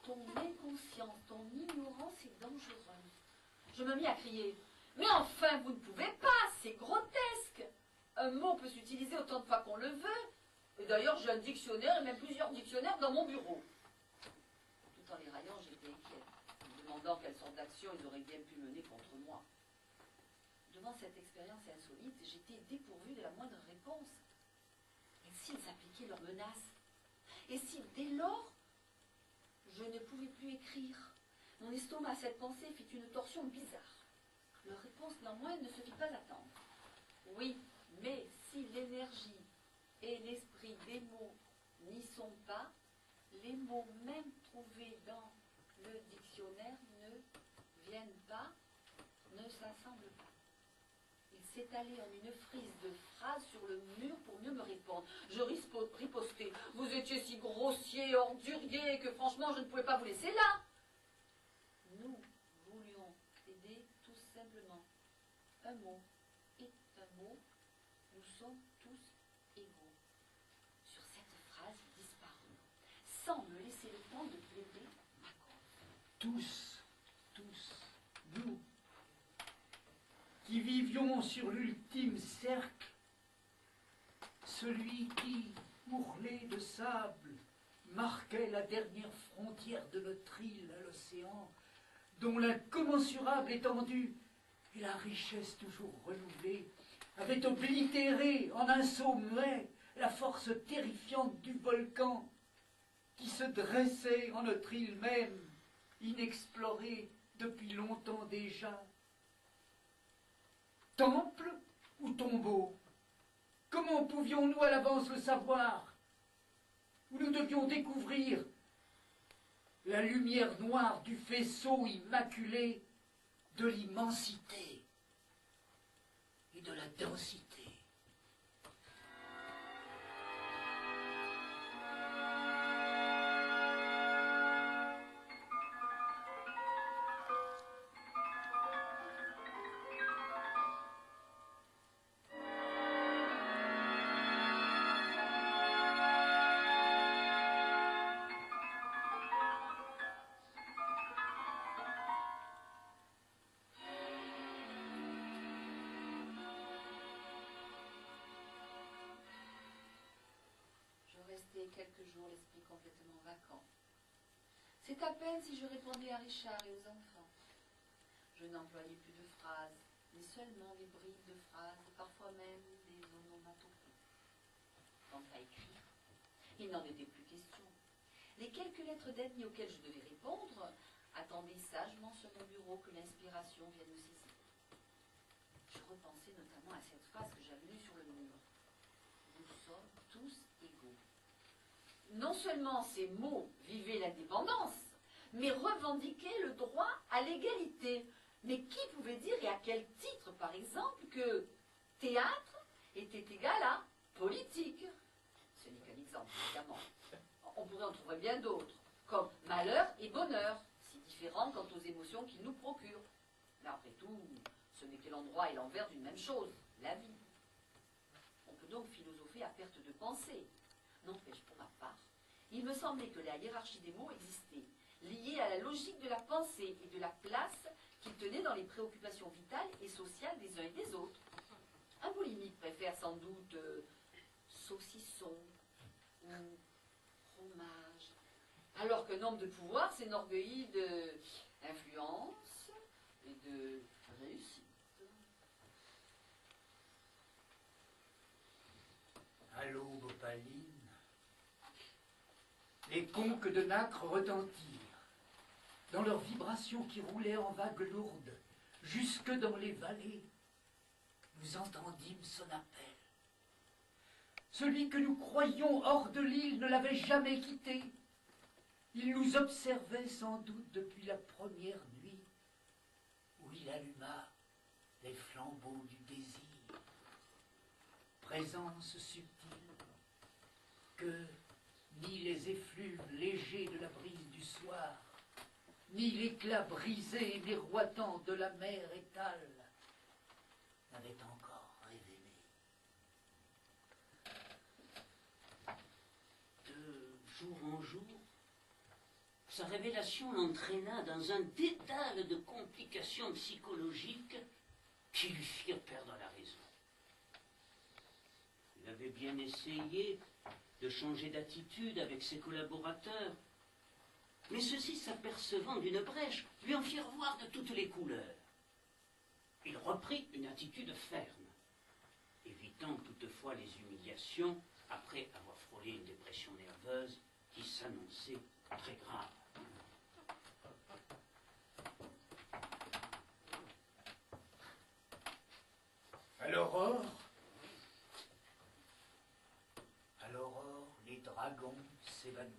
Ton inconscience, ton ignorance est dangereuse. Je me mis à crier. Mais enfin, vous ne pouvez pas, c'est grotesque. Un mot peut s'utiliser autant de fois qu'on le veut. Et d'ailleurs, j'ai un dictionnaire et même plusieurs dictionnaires dans mon bureau. Tout en les raillant, j'étais inquiète, me demandant quelle sorte d'action ils auraient bien pu mener contre moi. Devant cette expérience insolite, j'étais dépourvue de la moindre réponse. Et s'ils appliquaient leurs menaces? Et si, dès lors, je ne pouvais plus écrire? Mon estomac à cette pensée fit une torsion bizarre. Leur réponse, néanmoins, ne se fit pas attendre. Oui, mais si l'énergie et l'esprit des mots n'y sont pas, les mots même trouvés dans le dictionnaire ne viennent pas, ne s'assemblent pas. Il s'étalait en une frise de phrases sur le mur pour mieux me répondre. Je ripostai. Vous étiez si grossier, ordurier, que franchement je ne pouvais pas vous laisser là. Nous voulions aider tout simplement. Un mot est un mot. Nous sommes tous égaux. Sur cette phrase disparue, sans me laisser le temps de plaider ma cause. Tous, nous, qui vivions sur l'ultime cercle, celui qui, ourlé de sable, marquait la dernière frontière de notre île à l'océan, dont l'incommensurable étendue et la richesse toujours renouvelée avaient oblitéré en un saut muet la force terrifiante du volcan qui se dressait en notre île même, inexplorée depuis longtemps déjà. Temple ou tombeau? Comment pouvions-nous à l'avance le savoir? Où nous devions découvrir la lumière noire du faisceau immaculé de l'immensité et de la densité. passé quelques jours l'esprit complètement vacant. C'est à peine si je répondais à Richard et aux enfants. Je n'employais plus de phrases, mais seulement des bribes de phrases, parfois même des onomatopées. Quant à écrire, il n'en était plus question. Les quelques lettres d'ethnie auxquelles je devais répondre attendaient sagement sur mon bureau que l'inspiration vienne me saisir. Je repensais notamment à cette phrase que j'avais lue sur le mur. Nous sommes tous égaux. Non seulement ces mots vivaient l'indépendance, mais revendiquaient le droit à l'égalité. Mais qui pouvait dire et à quel titre, par exemple, que théâtre était égal à politique? Ce n'est qu'un exemple, évidemment. On pourrait en trouver bien d'autres, comme malheur et bonheur, si différents quant aux émotions qu'ils nous procurent. Mais après tout, ce n'est que l'endroit et l'envers d'une même chose, la vie. On peut donc philosopher à perte de pensée. N'empêche, pour ma part, il me semblait que la hiérarchie des mots existait, liée à la logique de la pensée et de la place qu'ils tenaient dans les préoccupations vitales et sociales des uns et des autres. Un boulimique préfère sans doute saucisson ou fromage, alors qu'un homme de pouvoir s'enorgueillit d'influence et de réussite. À l'aube opaline, les conques de nacre retentirent, dans leurs vibrations qui roulaient en vagues lourdes, jusque dans les vallées. Nous entendîmes son appel. Celui que nous croyions hors de l'île ne l'avait jamais quitté. Il nous observait sans doute depuis la première nuit, où il alluma les flambeaux du désir. Présence subtile que ni les effluves légers de la brise du soir, ni l'éclat brisé et miroitant de la mer étale n'avaient encore révélé. De jour en jour, sa révélation l'entraîna dans un dédale de complications psychologiques qui lui firent perdre la raison. Il avait bien essayé de changer d'attitude avec ses collaborateurs, mais ceux-ci, s'apercevant d'une brèche, lui en firent voir de toutes les couleurs. Il reprit une attitude ferme, évitant toutefois les humiliations après avoir frôlé une dépression nerveuse qui s'annonçait très grave. À l'aurore, les dragons s'évanouirent,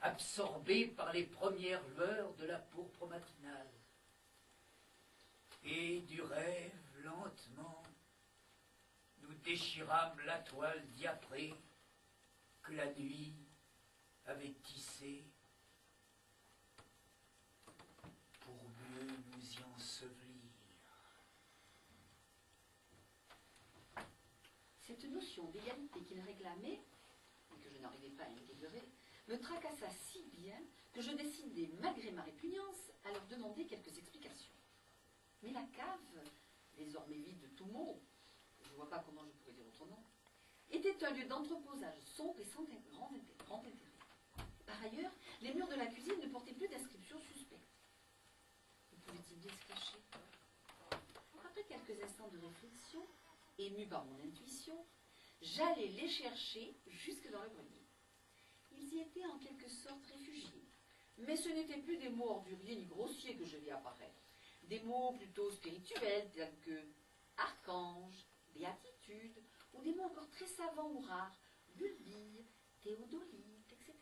absorbés par les premières lueurs de la pourpre matinale. Et du rêve, lentement, nous déchirâmes la toile diaprée que la nuit avait tissée pour mieux nous y ensevelir. Cette notion d'égalité qu'il réclamait, et que je n'arrivais pas à intégrer, me tracassa si bien que je décidai, malgré ma répugnance, à leur demander quelques explications. Mais la cave, désormais vide de tout mot, je ne vois pas comment je pourrais dire autrement, était un lieu d'entreposage sombre et sans grand intérêt. Par ailleurs, les murs de la cuisine ne portaient plus d'inscriptions suspectes. Où pouvait-il bien se cacher? Après quelques instants de réflexion, ému par mon intuition, j'allais les chercher jusque dans le grenier. Ils y étaient en quelque sorte réfugiés. Mais ce n'étaient plus des mots orduriers ni grossiers que je vis apparaître. Des mots plutôt spirituels tels que archange, béatitude, ou des mots encore très savants ou rares, bulbille, théodolite, etc.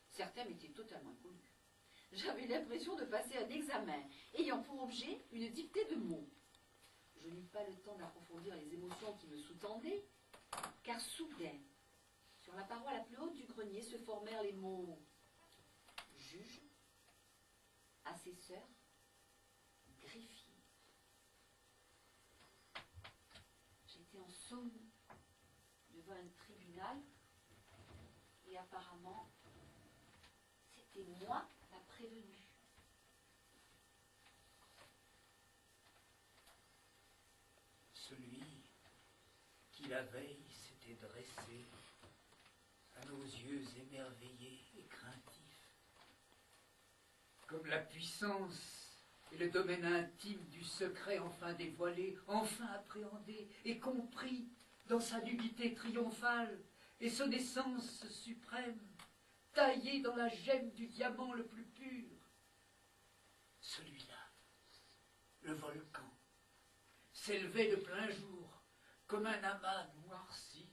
Certains m'étaient totalement inconnus. J'avais l'impression de passer un examen ayant pour objet une dictée de mots. Je n'eus pas le temps d'approfondir les émotions qui me sous-tendaient, car soudain, sur la paroi la plus haute du grenier se formèrent les mots juge, assesseur, greffier. J'étais en somme devant un tribunal et apparemment c'était moi la prévenue. Celui qui la veille s'était dressé nos yeux émerveillés et craintifs. Comme la puissance et le domaine intime du secret enfin dévoilé, enfin appréhendé et compris dans sa nudité triomphale et son essence suprême, taillé dans la gemme du diamant le plus pur. Celui-là, le volcan, s'élevait de plein jour comme un amas noirci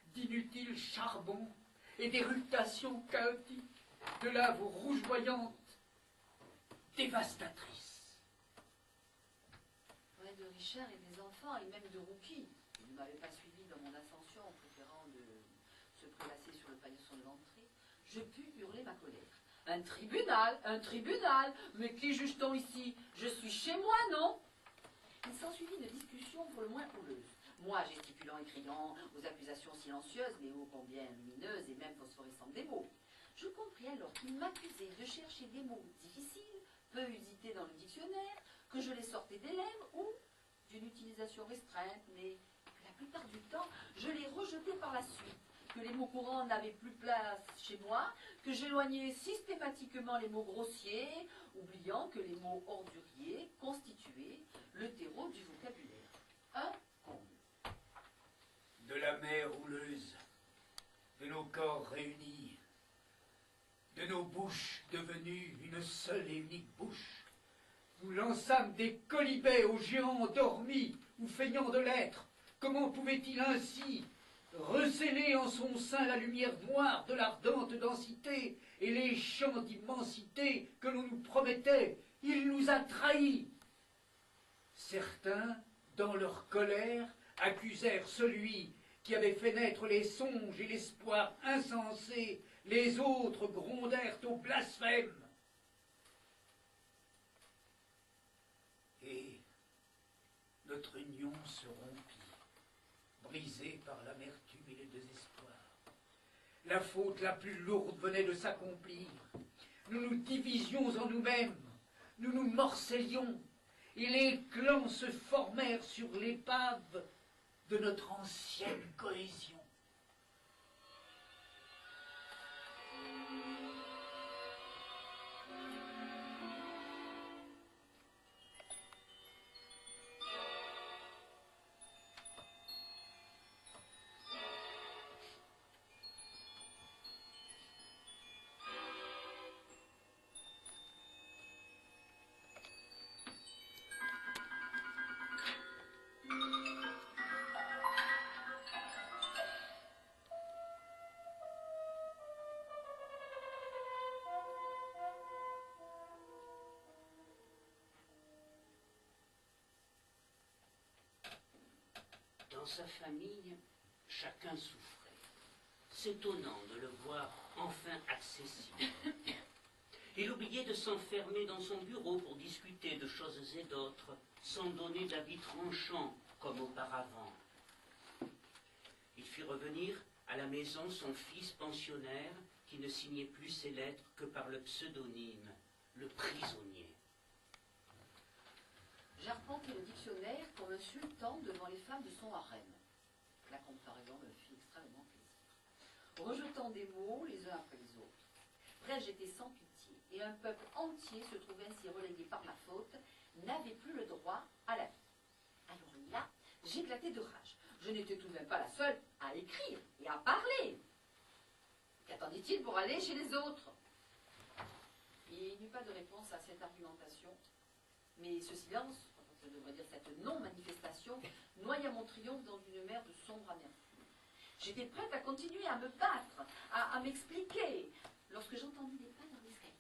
d'inutiles charbons et d'éructations chaotiques, de laves rougeoyantes, dévastatrices. Ouais, de Richard et des enfants, et même de Rouki. Il ne m'avait pas suivi dans mon ascension, en préférant de se prélasser sur le paillasson de l'entrée. Je pus hurler ma colère. Un tribunal, mais qui juge-t-on ici? Je suis chez moi, non? Il s'ensuivit une discussion pour le moins houleuse. Moi, gesticulant et criant aux accusations silencieuses, mais ô combien lumineuses et même phosphorescentes des mots. Je compris alors qu'il m'accusait de chercher des mots difficiles, peu usités dans le dictionnaire, que je les sortais des lèvres ou d'une utilisation restreinte, mais que la plupart du temps, je les rejetais par la suite, que les mots courants n'avaient plus place chez moi, que j'éloignais systématiquement les mots grossiers, oubliant que les mots orduriers constituaient le terreau du vocabulaire. Un comble. De la mer houleuse, de nos corps réunis, de nos bouches devenues une seule et unique bouche, nous lançâmes des colibets aux géants endormis ou feignants de l'être. Comment pouvait-il ainsi recéler en son sein la lumière noire de l'ardente densité et les champs d'immensité que l'on nous promettait? Il nous a trahis. Certains, dans leur colère, accusèrent celui qui avait fait naître les songes et l'espoir insensé. Les autres grondèrent au blasphème. Et notre union se rompit, brisée par l'amertume et le désespoir. La faute la plus lourde venait de s'accomplir. Nous nous divisions en nous-mêmes, nous nous morcellions, et les clans se formèrent sur l'épave de notre ancienne cohésion. Dans sa famille, chacun souffrait, s'étonnant de le voir enfin accessible. Il oubliait de s'enfermer dans son bureau pour discuter de choses et d'autres, sans donner d'avis tranchant comme auparavant. Il fit revenir à la maison son fils pensionnaire qui ne signait plus ses lettres que par le pseudonyme, le prisonnier. J'arpentais le dictionnaire comme un sultan devant les femmes de son harem. La comparaison me fit extrêmement plaisir. Rejetant des mots les uns après les autres. Bref, j'étais sans pitié, et un peuple entier se trouvait ainsi relégué par ma faute, n'avait plus le droit à la vie. Alors là, j'éclatais de rage. Je n'étais tout de même pas la seule à écrire et à parler. Qu'attendait-il pour aller chez les autres? Il n'y eut pas de réponse à cette argumentation. Mais ce silence, je devrais dire cette non-manifestation, noya mon triomphe dans une mer de sombre amertume. J'étais prête à continuer à me battre, à m'expliquer, lorsque j'entendis des pas dans l'escalier.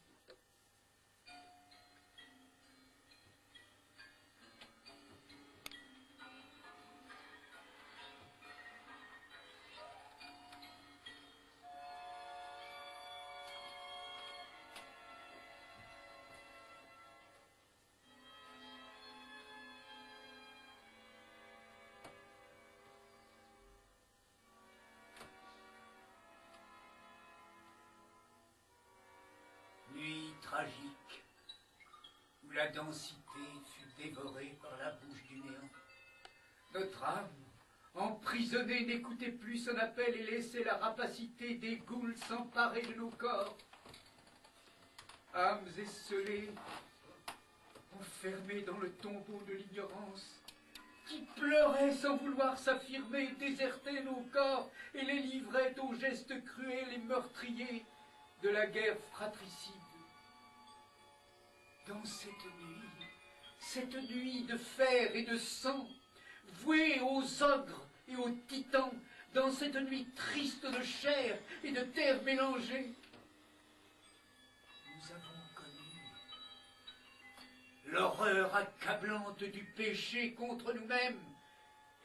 Nuit tragique, où la densité fut dévorée par la bouche du néant. Notre âme, Emprisonnés, n'écoutez plus son appel et laissez la rapacité des goules s'emparer de nos corps. Âmes esselées, enfermées dans le tombeau de l'ignorance, qui pleuraient sans vouloir s'affirmer, désertaient nos corps et les livraient aux gestes cruels et meurtriers de la guerre fratricide. Dans cette nuit de fer et de sang, vouée aux ogres et aux titans, dans cette nuit triste de chair et de terre mélangée, nous avons connu l'horreur accablante du péché contre nous-mêmes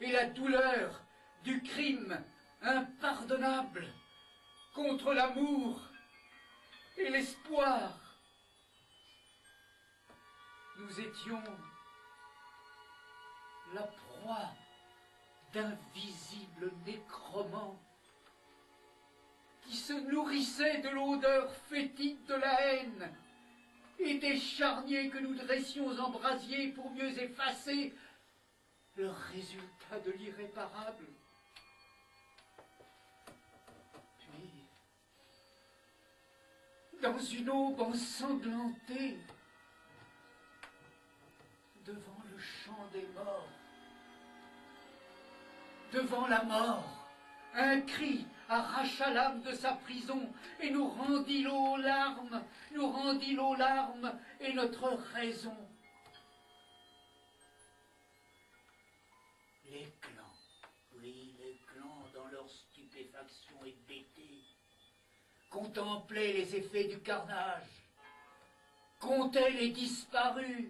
et la douleur du crime impardonnable contre l'amour et l'espoir. Nous étions la proie d'invisibles nécromants qui se nourrissaient de l'odeur fétide de la haine et des charniers que nous dressions en brasier pour mieux effacer le résultat de l'irréparable. Puis, dans une aube ensanglantée, devant le champ des morts, devant la mort, un cri arracha l'âme de sa prison et nous rendit l'eau aux larmes, et notre raison. Les clans, oui, les clans dans leur stupéfaction hébétée, contemplaient les effets du carnage, comptaient les disparus,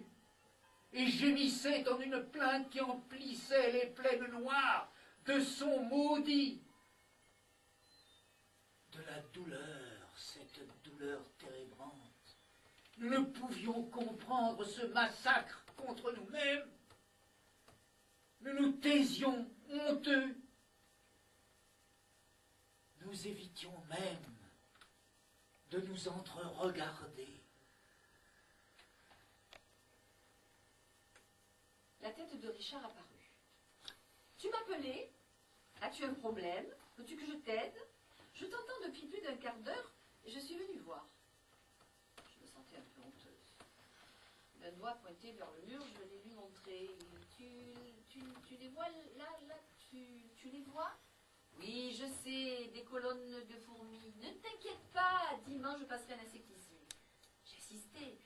et gémissait en une plainte qui emplissait les plaines noires de son maudit. De la douleur, cette douleur ténébrante, nous ne pouvions comprendre ce massacre contre nous-mêmes. Nous nous taisions honteux. Nous évitions même de nous entre-regarder. La tête de Richard apparut. Tu m'appelais? As-tu un problème? Veux-tu que je t'aide? Je t'entends depuis plus d'un quart d'heure et je suis venue voir. Je me sentais un peu honteuse. D'un doigt pointé vers le mur, je l'ai lui montré. Tu les vois là, tu les vois? Oui, je sais, des colonnes de fourmis. Ne t'inquiète pas, dimanche je passerai un insecticide. J'insistais.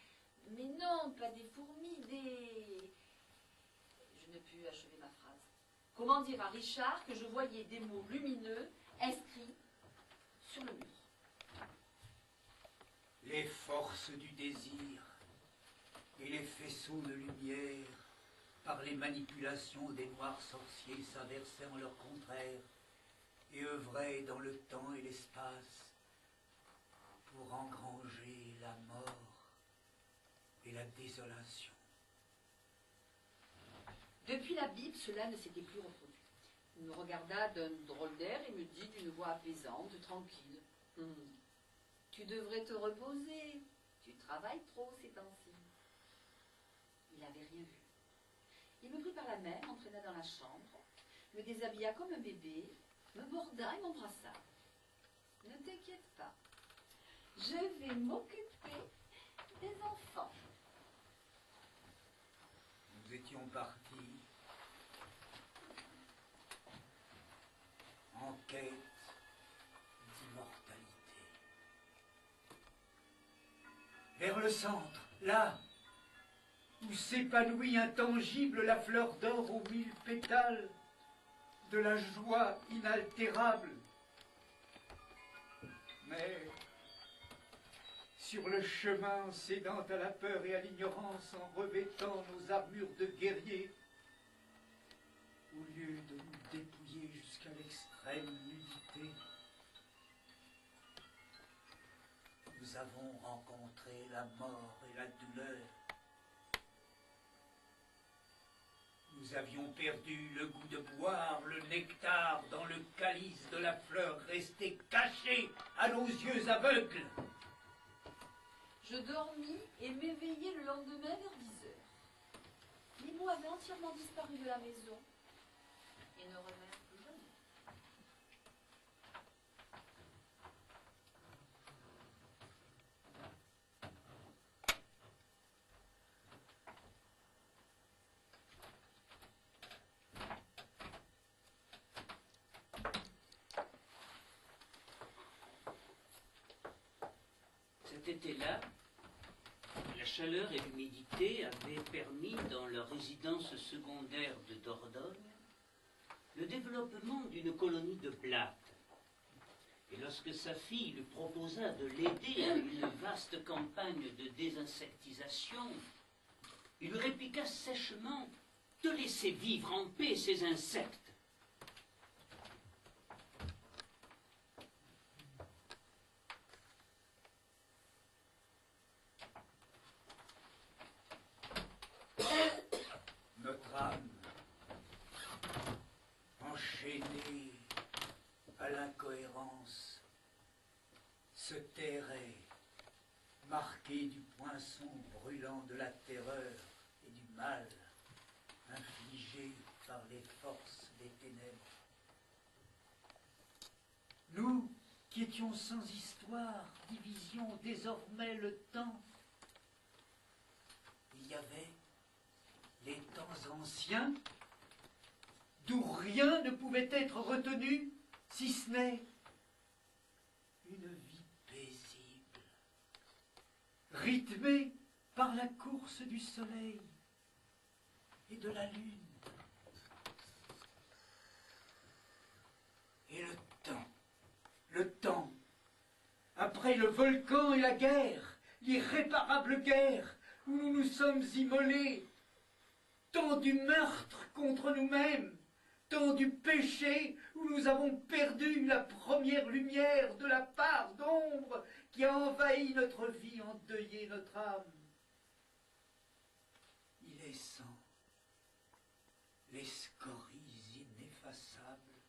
Mais non, pas des fourmis, des... Je ne pus achever ma phrase. Comment dire à Richard que je voyais des mots lumineux inscrits sur le mur? Les forces du désir et les faisceaux de lumière, par les manipulations des noirs sorciers, s'inversaient en leur contraire et œuvraient dans le temps et l'espace pour engranger la mort et la désolation. Depuis la Bible, cela ne s'était plus reproduit. Il me regarda d'un drôle d'air et me dit d'une voix apaisante, tranquille. Tu devrais te reposer. Tu travailles trop ces temps-ci. Il n'avait rien vu. Il me prit par la main, m'entraîna dans la chambre, me déshabilla comme un bébé, me borda et m'embrassa. Ne t'inquiète pas. Je vais m'occuper des enfants. Nous étions partis en quête d'immortalité. Vers le centre, là, où s'épanouit intangible la fleur d'or aux 1000 pétales de la joie inaltérable. Mais sur le chemin, cédant à la peur et à l'ignorance, en revêtant nos armures de guerriers, au lieu de nous dépouiller jusqu'à l'extrême nudité, nous avons rencontré la mort et la douleur. Nous avions perdu le goût de boire le nectar dans le calice de la fleur restée cachée à nos yeux aveugles. Je dormis et m'éveillai le lendemain vers 10 heures. Les mots avaient entièrement disparu de la maison et ne revinrent plus. Cet été-là, la chaleur et l'humidité avaient permis, dans leur résidence secondaire de Dordogne, le développement d'une colonie de blattes. Et lorsque sa fille lui proposa de l'aider à une vaste campagne de désinsectisation, il lui répliqua sèchement de laisser vivre en paix ces insectes. Notre âme, enchaînée à l'incohérence, se tairait, marquée du poinçon brûlant de la terreur et du mal infligé par les forces des ténèbres. Nous, qui étions sans histoire, divisions désormais le temps. Il y avait les temps anciens, d'où rien ne pouvait être retenu, si ce n'est une vie paisible, rythmée par la course du soleil et de la lune. Et le temps, après le volcan et la guerre, l'irréparable guerre où nous nous sommes immolés, tant du meurtre contre nous-mêmes, tant du péché où nous avons perdu la première lumière de la part d'ombre qui a envahi notre vie, endeuillé notre âme. Il est sang, les scories ineffaçables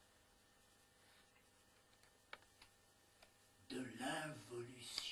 de l'involution.